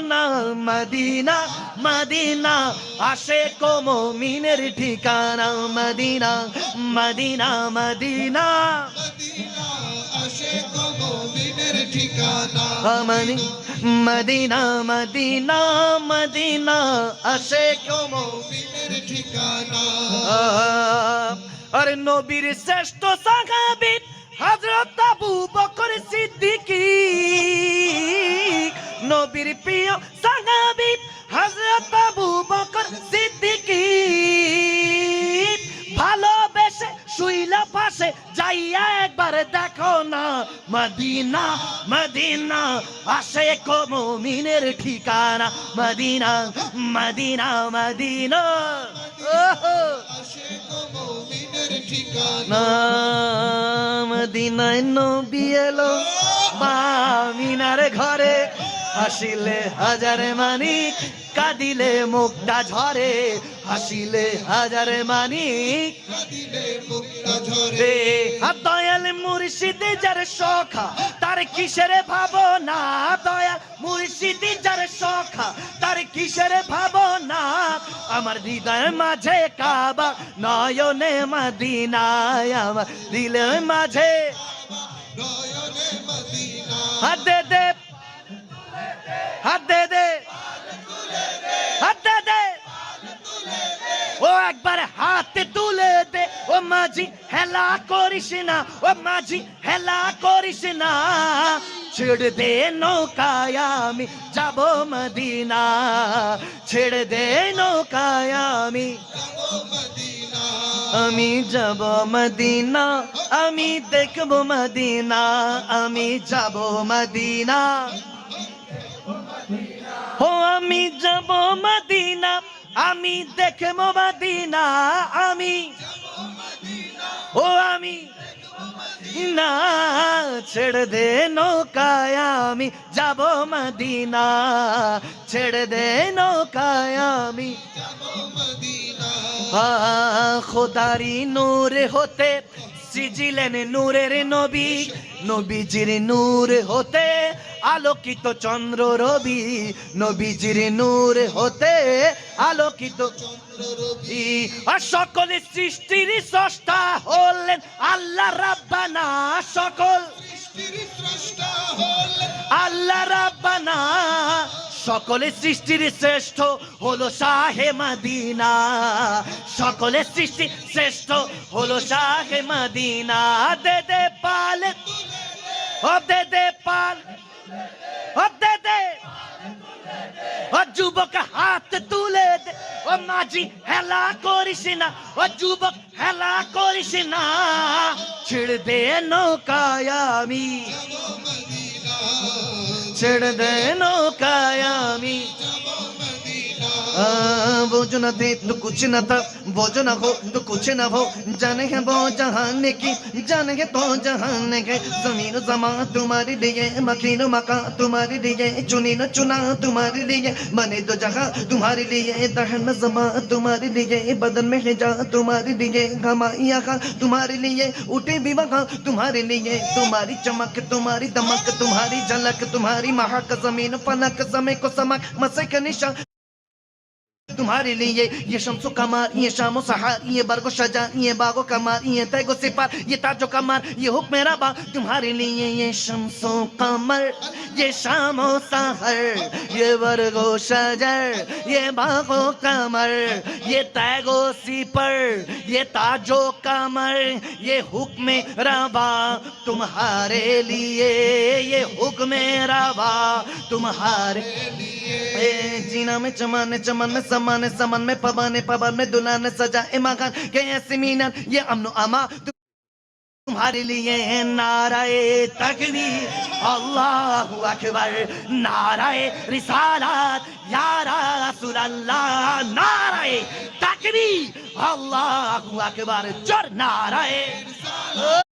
ঠিকানা Medina Medina Ashiq ও মুমিনের ঠিকানা মদিনা মদিনা মদিনা আশিক ও মুমিনের ঠিকানা মদিনা মদিনা মদিনা আশিক ও মুমিনের ঠিকানা আরে নবীর শ্রেষ্ঠ সাহাবী হযরত আবু বকর সিদ্দিক নবীর প্রিয় সাহাবী হযরত আবু বকর সিদ্দিক ভালোবেসে শুইলা পাশে যাইয়া একবার দেখো না মদিনা মদিনা আশিক ও মুমিনের ঠিকানা মদিনা মদিনা মদিনা আশিক ও মুমিনের ঠিকানা মদিনায় নবী এলো মা আমিনার ঘরে হাসিলে হাজারে মানিক কাঁদিলে মুক্তা ঝরে হাসিলে হাজারে মানিক কাঁদিলে মুক্তা ঝরে দয়াল মুর্শিদ যার সখা তার কিসের ভাবনা দয়াল মুর্শিদ যার সখা তার কিসের ভাবনা আমার হৃদয়ের মাঝে কাবা নয়নে মদিনা আমার দিলের মাঝে নয়নে মদিনা হাত দে দে হাত দে দে হাত দে দে ও একবার হাতে তুলে দে ও মাঝি হেলা করিস না ও মাঝি হেলা করিস না ছেড়ে দে নৌকায় আমি যাব মদিনা ছেড়ে দে নৌকায় আমি যাব মদিনা আমি দেখব মদিনা আমি যাব মদিনা ও আমি যাব মদিনা আমি দেখব মদিনা আমি ও আমি না ছেড়ে দে নৌকায় আমি যাব মদিনা ছেড়ে দে নৌকায় আমি খোদারি নূর হতে সিজিলেন নূরের নবী নবীজির নূর হতে আলোকিত চন্দ্র রবি নবীজির নূর হতে আলোকিত চন্দ্র রবি আর সকল সৃষ্টির স্রষ্টা হলেন আল্লাহ রাব্বানা সকল সৃষ্টির স্রষ্টা হলেন আল্লাহ রাব্বানা সকলের সৃষ্টির শ্রেষ্ঠ হলো শাহে মদিনা সকলের সৃষ্টি শ্রেষ্ঠ হলো শাহে মদিনা দে দে পাল ও দে দে পাল ও দে দে ও যুবক হাত তুলে দে ও মাঝি হেলা করিস না ও যুবক হেলা করিস না ছেড়ে দে নৌকায় আমি ছেড়ে দে নৌকায় আমি बोझ न दे तो कुछ न था बोझ न हो तो कुछ न हो जाने है वो जहाने की जाने है तो जहाने के जमीन जमा तुम्हारे लिए मकीन मका तुम्हारे लिए चुनी न चुना तुम्हारे लिए बने तो जहाँ तुम्हारे लिए दहन में जमा तुम्हारे लिए बदन में है जा तुम्हारे लिए घमाइया का तुम्हारे लिए उठे भी वहाँ तुम्हारे लिए तुम्हारी चमक तुम्हारी दमक तुम्हारी झलक तुम्हारी महक जमीन फलक समय को समक मसे का निशा तुम्हारे लिए ये शम्सो कमार ये शामो सहार ये बरगो शजा ये बागो कमार ये तैगो सिपार ये ताजो कमार ये हुक्म मेरा बा तुम्हारे लिए ये शम्सो कमर ये शामो सहार ये बरगो शजर ये बागो कमर ये तैगो सिपर ये ताजो कमर ये हुक्म रवा तुम्हारे लिए ये हुक्म रवा तुम्हारे जीना में चमन चमन में समान समन में पवन में दुल्हन सजाए मकान के ऐसे मीनार ये अमनो अमा तुम्हारे लिए नाराए तकबीर अल्लाहु अकबर नाराए रिसालत या रसूल अल्लाह नाराए तकबीर अल्लाहु अकबर जोर नाराए